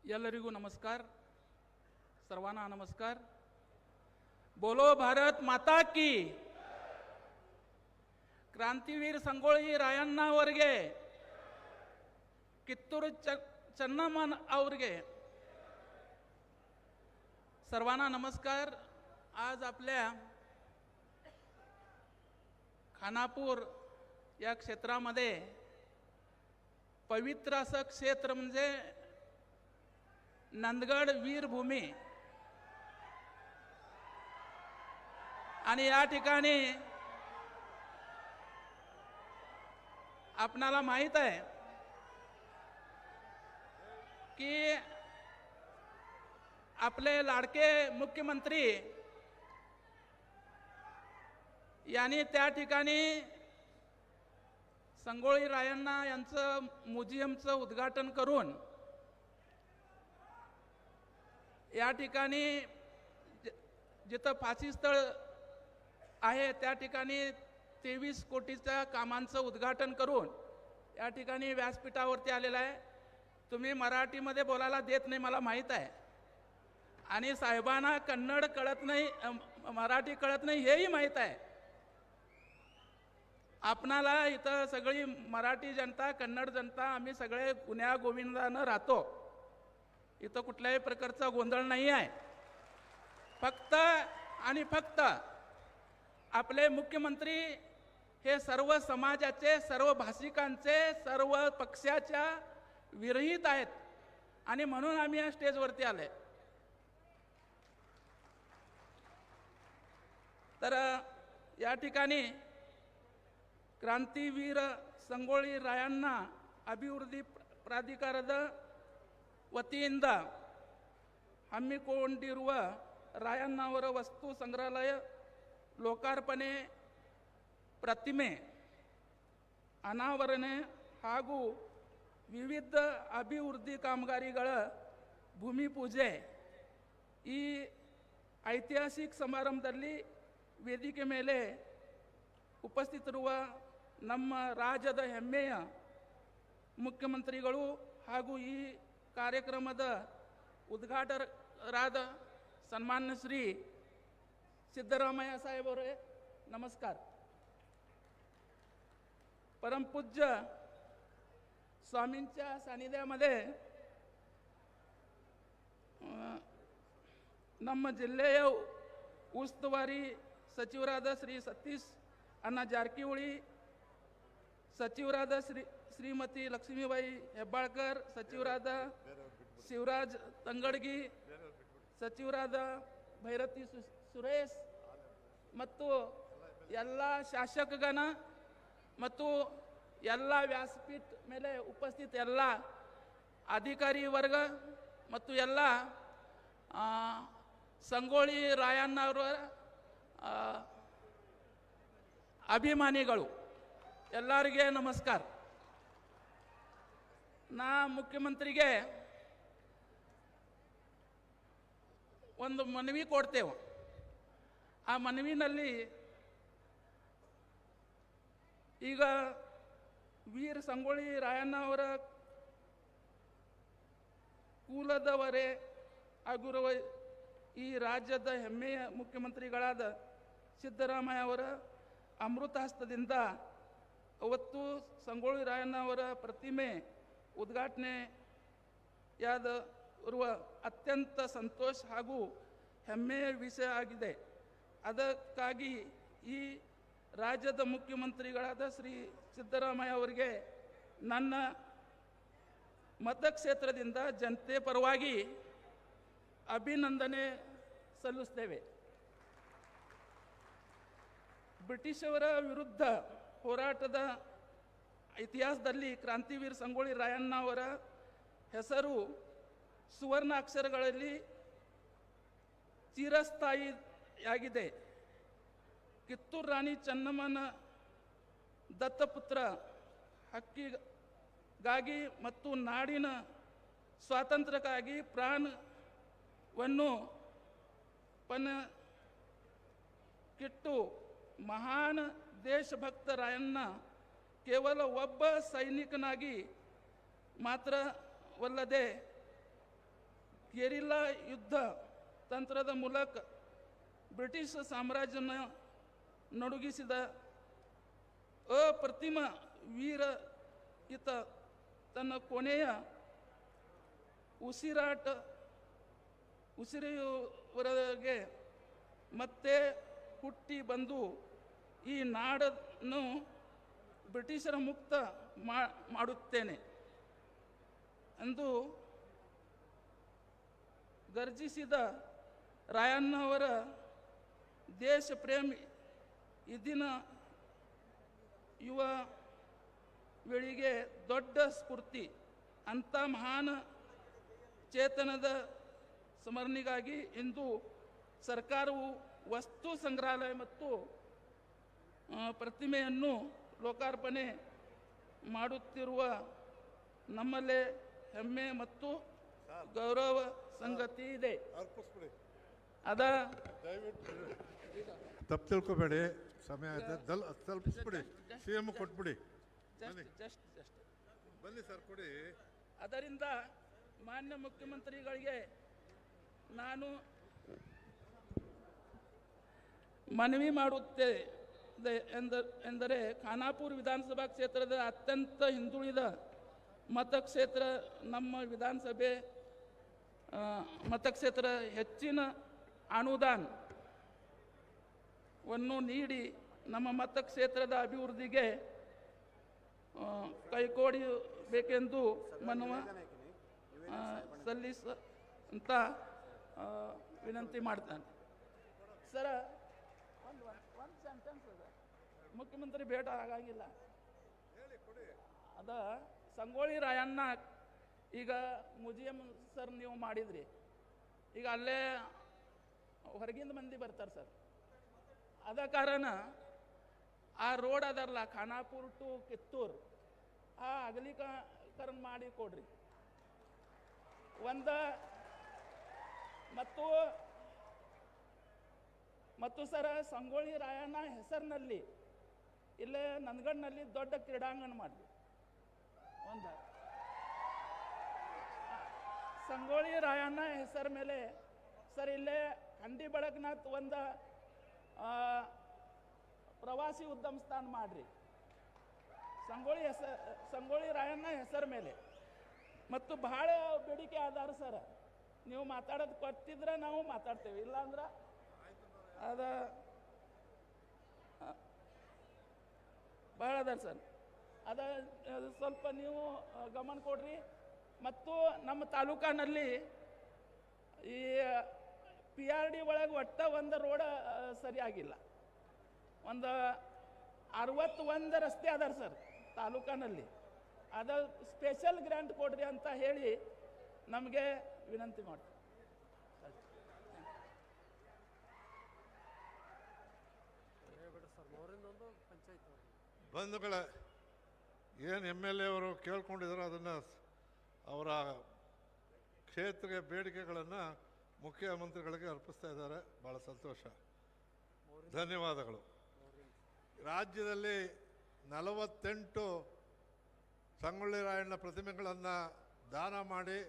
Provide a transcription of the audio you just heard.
ಎಲ್ಲರಿಗೂ ನಮಸ್ಕಾರ. सर्वांना नमस्कार. बोलो भारत माता की. क्रांतीवीर संगोळी रायण्णावರಿಗೆ, ಕಿತ್ತೂರು ಚೆನ್ನಮ್ಮನ ಅವರಿಗೆ सर्वांना नमस्कार. आज आपल्या खानापूर या क्षेत्रामध्ये पवित्र असं क्षेत्र म्हणजे नंदगड वीरभूमी आणि या ठिकाणी आपणाला माहित आहे की आपले लाडके मुख्यमंत्री यांनी त्या ठिकाणी संगोळी रायण्णा यांचं म्युझियमचं उद्घाटन करून या ठिकाणी जिथं फाशी स्थळ आहे त्या ठिकाणी 23 कोटीच्या कामांचं उद्घाटन करून या ठिकाणी व्यासपीठावरती आलेला आहे. तुम्ही मराठीमध्ये बोलायला देत नाही मला माहीत आहे, आणि साहेबांना कन्नड कळत नाही, मराठी कळत नाही हेही माहीत आहे. आपणाला इथं सगळी मराठी जनता, कन्नड जनता आम्ही सगळे गुण्या गोविंदानं राहतो. इथं कुठल्याही प्रकारचा गोंधळ नाही आहे. फक्त आणि फक्त आपले मुख्यमंत्री हे सर्व समाजाचे, सर्व भाषिकांचे, सर्व पक्षाच्या विरहित आहेत, आणि म्हणून आम्ही या स्टेजवरती आले. तर या ठिकाणी क्रांतीवीर ಸಂಗೊಳ್ಳಿ ರಾಯಣ್ಣ ಅಭಿವೃದ್ಧಿ ಪ್ರಾಧಿಕಾರದ ವತಿಯಿಂದ ಹಮ್ಮಿಕೊಂಡಿರುವ ರಾಯಣ್ಣ ಅವರ ವಸ್ತು ಸಂಗ್ರಹಾಲಯ ಲೋಕಾರ್ಪಣೆ, ಪ್ರತಿಮೆ ಅನಾವರಣೆ ಹಾಗೂ ವಿವಿಧ ಅಭಿವೃದ್ಧಿ ಕಾಮಗಾರಿಗಳ ಭೂಮಿ ಪೂಜೆ ಈ ಐತಿಹಾಸಿಕ ಸಮಾರಂಭದಲ್ಲಿ ವೇದಿಕೆ ಮೇಲೆ ಉಪಸ್ಥಿತರಿರುವ ನಮ್ಮ ರಾಜ್ಯದ ಹೆಮ್ಮೆಯ ಮುಖ್ಯಮಂತ್ರಿಗಳು ಹಾಗೂ ಈ ಕಾರ್ಯಕ್ರಮದ ಉದ್ಘಾಟಕರಾದ ಸನ್ಮಾನ್ಯ ಶ್ರೀ ಸಿದ್ದರಾಮಯ್ಯ ಸಾಹೇಬರೇ ನಮಸ್ಕಾರ. परमपूज्य स्वामींच्या सानिध्यामध्ये ನಮ್ಮ ಜಿಲ್ಲೆಯ ಉಸ್ತುವಾರಿ ಸಚಿವರಾದ ಶ್ರೀ ಸತೀಶ್ ಅಣ್ಣ ಜಾರಕಿಹೊಳಿ, ಸಚಿವರಾದ ಶ್ರೀಮತಿ ಲಕ್ಷ್ಮೀಬಾಯಿ ಹೆಬ್ಬಾಳ್ಕರ್, ಸಚಿವರಾದ ಶಿವರಾಜ್ ತಂಗಡಗಿ, ಸಚಿವರಾದ ಭೈರತಿ ಸುರೇಶ್ ಮತ್ತು ಎಲ್ಲ ಶಾಸಕಗಣ ಮತ್ತು ಎಲ್ಲ ವ್ಯಾಸಪೀಠ ಮೇಲೆ ಉಪಸ್ಥಿತ ಎಲ್ಲ ಅಧಿಕಾರಿ ವರ್ಗ ಮತ್ತು ಎಲ್ಲ ಸಂಗೊಳ್ಳಿ ರಾಯಣ್ಣ ಅವರ ಅಭಿಮಾನಿಗಳು ಎಲ್ಲರಿಗೆ ನಮಸ್ಕಾರ. ನಾ ಮುಖ್ಯಮಂತ್ರಿಗೆ ಒಂದು ಮನವಿ ಕೊಡ್ತೇವೆ. ಆ ಮನವಿನಲ್ಲಿ ಈಗ ವೀರ ಸಂಗೊಳ್ಳಿ ರಾಯಣ್ಣ ಅವರ ಕುಲದವರೇ ಆಗಿರುವ ಈ ರಾಜ್ಯದ ಹೆಮ್ಮೆಯ ಮುಖ್ಯಮಂತ್ರಿಗಳಾದ ಸಿದ್ದರಾಮಯ್ಯ ಅವರ ಅಮೃತ ಹಸ್ತದಿಂದ ಅವತ್ತು ಸಂಗೊಳ್ಳಿ ರಾಯಣ್ಣ ಅವರ ಪ್ರತಿಮೆ ಉದ್ಘಾಟನೆಯಾದಿರುವ ಅತ್ಯಂತ ಸಂತೋಷ ಹಾಗೂ ಹೆಮ್ಮೆಯ ವಿಷಯ ಆಗಿದೆ. ಅದಕ್ಕಾಗಿ ಈ ರಾಜ್ಯದ ಮುಖ್ಯಮಂತ್ರಿಗಳಾದ ಶ್ರೀ ಸಿದ್ದರಾಮಯ್ಯ ಅವರಿಗೆ ನನ್ನ ಮತಕ್ಷೇತ್ರದಿಂದ ಜನತೆ ಪರವಾಗಿ ಅಭಿನಂದನೆ ಸಲ್ಲಿಸುತ್ತೇವೆ. ಬ್ರಿಟಿಷರ ವಿರುದ್ಧ ಹೋರಾಟದ ಇತಿಹಾಸದಲ್ಲಿ ಕ್ರಾಂತಿವೀರ ಸಂಗೊಳ್ಳಿ ರಾಯಣ್ಣ ಅವರ ಹೆಸರು ಸುವರ್ಣ ಅಕ್ಷರಗಳಲ್ಲಿ ಚಿರಸ್ಥಾಯಿಯಾಗಿದೆ. ಕಿತ್ತೂರು ರಾಣಿ ಚೆನ್ನಮ್ಮನ ದತ್ತಪುತ್ರ ಹಕ್ಕಿಗಾಗಿ ಮತ್ತು ನಾಡಿನ ಸ್ವಾತಂತ್ರ್ಯಕ್ಕಾಗಿ ಪ್ರಾಣವನ್ನು ಪಣಕ್ಕಿಟ್ಟು ಮಹಾನ್ ದೇಶಭಕ್ತ ರಾಯಣ್ಣ ಕೇವಲ ಒಬ್ಬ ಸೈನಿಕನಾಗಿ ಮಾತ್ರವಲ್ಲದೆ ಗೆರಿಲ್ಲಾ ಯುದ್ಧ ತಂತ್ರದ ಮೂಲಕ ಬ್ರಿಟಿಷ್ ಸಾಮ್ರಾಜ್ಯನ ನಡುಗಿಸಿದ ಅಪ್ರತಿಮ ವೀರ ಈತ ತನ್ನ ಕೊನೆಯ ಉಸಿರೆಯವರೆಗೆ ಮತ್ತೆ ಹುಟ್ಟಿ ಬಂದು ಈ ನಾಡನ್ನು ಬ್ರಿಟಿಷರ ಮುಕ್ತ ಮಾಡುತ್ತೇನೆ ಎಂದು ಗರ್ಜಿಸಿದ ರಾಯಣ್ಣವರ ದೇಶ ಪ್ರೇಮಿ ಇಂದಿನ ಯುವ ವೇಳೆಗೆ ದೊಡ್ಡ ಸ್ಫೂರ್ತಿ. ಅಂಥ ಮಹಾನ್ ಚೇತನದ ಸ್ಮರಣೆಗಾಗಿ ಇಂದು ಸರ್ಕಾರವು ವಸ್ತು ಸಂಗ್ರಹಾಲಯ ಮತ್ತು ಪ್ರತಿಮೆಯನ್ನು ಲೋಕಾರ್ಪಣೆ ಮಾಡುತ್ತಿರುವ ನಮ್ಮಲ್ಲೇ ಹೆಮ್ಮೆ ಮತ್ತು ಗೌರವ ಸಂಗತಿ ಇದೆ. ಅದ ತಪ್ಪು ತಿಳ್ಕೊಬೇಡಿ, ಸಮಯ ಆಯ್ತು, ತಲುಪಿಸ್ಬಿಡಿ, ಸಿ ಎಂ ಕೊಟ್ಬಿಡಿ. ಬನ್ನಿ ಸರ್, ಕೊಡಿ. ಅದರಿಂದ ಮಾನ್ಯ ಮುಖ್ಯಮಂತ್ರಿಗಳಿಗೆ ನಾನು ಮನವಿ ಮಾಡುತ್ತೇನೆ ಎಂದರೆ ಖಾನಾಪುರ ವಿಧಾನಸಭಾ ಕ್ಷೇತ್ರದ ಅತ್ಯಂತ ಹಿಂದುಳಿದ ಮತಕ್ಷೇತ್ರ ನಮ್ಮ ವಿಧಾನಸಭೆ ಮತಕ್ಷೇತ್ರ ಹೆಚ್ಚಿನ ಅನುದಾನವನ್ನು ನೀಡಿ ನಮ್ಮ ಮತಕ್ಷೇತ್ರದ ಅಭಿವೃದ್ಧಿಗೆ ಕೈಕೊಡಬೇಕೆಂದು ಮನವಿ ಸಲ್ಲಿಸಂತ ವಿನಂತಿ ಮಾಡ್ತಾನೆ. ಸರ, ಒಂದು ಸೆಂಟೆನ್ಸ್ ಅದ, ಮುಖ್ಯಮಂತ್ರಿ ಭೇಟ ಆಗಂಗಿಲ್ಲ. ಅದ ಸಂಗೊಳ್ಳಿ ರಾಯಣ್ಣ ಈಗ ಮ್ಯೂಸಿಯಂ ಸರ್ ನೀವು ಮಾಡಿದ್ರಿ, ಈಗ ಅಲ್ಲೇ ಹೊರಗಿಂದ ಮಂದಿ ಬರ್ತಾರೆ ಸರ್. ಅದ ಕಾರಣ ಆ ರೋಡ್ ಅದರಲ್ಲ ಖಾನಾಪುರ ಟು ಕಿತ್ತೂರು, ಆ ಅಗಲೀಕರಣ ಮಾಡಿ ಕೊಡ್ರಿ. ಮತ್ತು ಸರ ಸಂಗೊಳ್ಳಿ ರಾಯಣ್ಣ ಹೆಸರಿನಲ್ಲಿ ಇಲ್ಲೇ ನಂದಗಡ್ನಲ್ಲಿ ದೊಡ್ಡ ಕ್ರೀಡಾಂಗಣ ಮಾಡಿ. ಸಂಗೊಳ್ಳಿ ರಾಯಣ್ಣ ಹೆಸರ ಮೇಲೆ ಸರ್ ಇಲ್ಲೇ ಕಂಡಿ ಬೆಳಗ್ನಾಥ್ ಒಂದು ಪ್ರವಾಸಿ ಉದ್ಯಮ ಸ್ಥಾನ ಮಾಡ್ರಿ. ಸಂಗೊಳ್ಳಿ ರಾಯಣ್ಣ ಹೆಸರ ಮೇಲೆ ಮತ್ತು ಬಹಳ ಬೇಡಿಕೆ ಆಧಾರ ಸರ್. ನೀವು ಮಾತಾಡೋದು ಕೊಟ್ಟಿದ್ರೆ ನಾವು ಮಾತಾಡ್ತೇವೆ, ಇಲ್ಲಾಂದ್ರೆ ಅದ ಬಹಳ ಅದ ಸರ್. ಅದು ಸ್ವಲ್ಪ ನೀವು ಗಮನ ಕೊಡ್ರಿ. ಮತ್ತು ನಮ್ಮ ತಾಲೂಕಿನಲ್ಲಿ ಈ PRD ಒಳಗೆ ಒಟ್ಟ ಒಂದು ರೋಡ್ ಸರಿಯಾಗಿಲ್ಲ. ಒಂದು 61 ರಸ್ತೆ ಅದಾರ ಸರ್ ತಾಲೂಕಿನಲ್ಲಿ. ಅದು ಸ್ಪೆಷಲ್ ಗ್ರ್ಯಾಂಟ್ ಕೊಡ್ರಿ ಅಂತ ಹೇಳಿ ನಮಗೆ ವಿನಂತಿ ಮಾಡ್ತೀವಿ. ಬಂಧುಗಳ ಏನು MLA ಅವರು ಕೇಳ್ಕೊಂಡಿದ್ರು ಅದನ್ನು ಅವರ ಕ್ಷೇತ್ರ ಬೇಡಿಕೆಗಳನ್ನು ಮುಖ್ಯಮಂತ್ರಿಗಳಿಗೆ ಅರ್ಪಿಸ್ತಾ ಇದ್ದಾರೆ. ಭಾಳ ಸಂತೋಷ, ಧನ್ಯವಾದಗಳು. ರಾಜ್ಯದಲ್ಲಿ 48 ಸಂಗೊಳ್ಳಿ ರಾಯಣ್ಣ ಪ್ರತಿಮೆಗಳನ್ನು ದಾನ ಮಾಡಿ